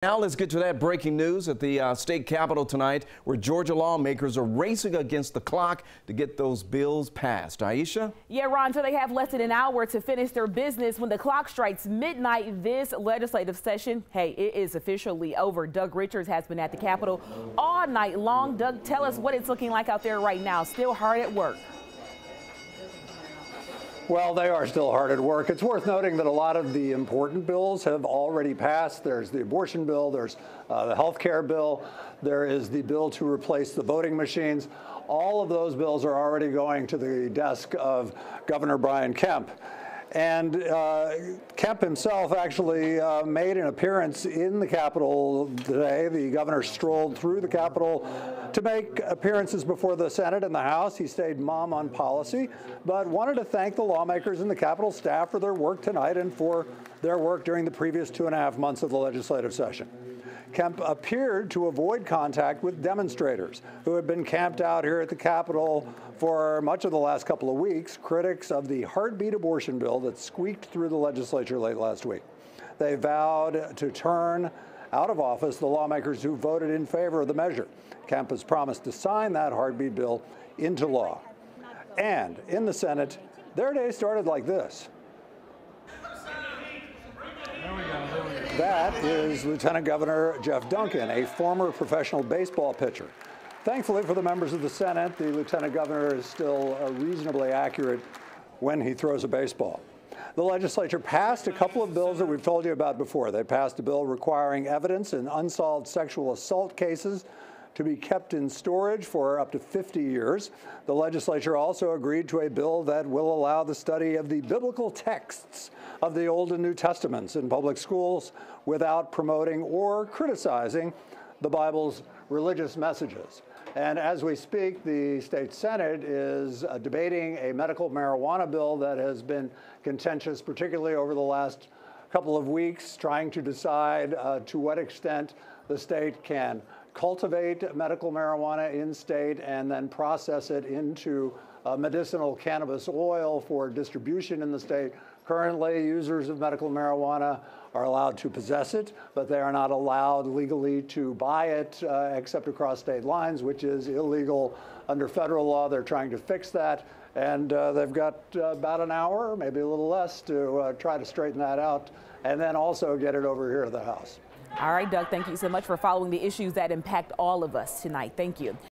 Now let's get to that breaking news at the state capitol tonight, where Georgia lawmakers are racing against the clock to get those bills passed. Aisha? Yeah, Ron, so they have less than an hour to finish their business when the clock strikes midnight this legislative session. Hey, it is officially over. Doug Richards has been at the Capitol all night long. Doug, tell us what it's looking like out there right now. Still hard at work. Well, they are still hard at work. It's worth noting that a lot of the important bills have already passed. There's the abortion bill, there's the health care bill, there is the bill to replace the voting machines. All of those bills are already going to the desk of Governor Brian Kemp. And Kemp himself actually made an appearance in the Capitol today. The governor strolled through the Capitol to make appearances before the Senate and the House. He stayed mum on policy, but wanted to thank the lawmakers and the Capitol staff for their work tonight and for their work during the previous 2.5 months of the legislative session. Kemp appeared to avoid contact with demonstrators who had been camped out here at the Capitol for much of the last couple of weeks, critics of the heartbeat abortion bill that squeaked through the legislature late last week. They vowed to turn out of office the lawmakers who voted in favor of the measure. Kemp has promised to sign that heartbeat bill into law. And in the Senate, their day started like this. That is Lieutenant Governor Jeff Duncan, a former professional baseball pitcher. Thankfully for the members of the Senate, the Lieutenant Governor is still reasonably accurate when he throws a baseball. The legislature passed a couple of bills that we've told you about before. They passed a bill requiring evidence in unsolved sexual assault cases to be kept in storage for up to 50 years. The legislature also agreed to a bill that will allow the study of the biblical texts of the Old and New Testaments in public schools without promoting or criticizing the Bible's religious messages. And as we speak, the state Senate is debating a medical marijuana bill that has been contentious, particularly over the last couple of weeks, trying to decide to what extent the state can cultivate medical marijuana in state and then process it into medicinal cannabis oil for distribution in the state. Currently, users of medical marijuana are allowed to possess it, but they are not allowed legally to buy it except across state lines, which is illegal under federal law. They're trying to fix that, and they've got about an hour, maybe a little less, to try to straighten that out and then also get it over here to the House. All right, Doug, thank you so much for following the issues that impact all of us tonight. Thank you.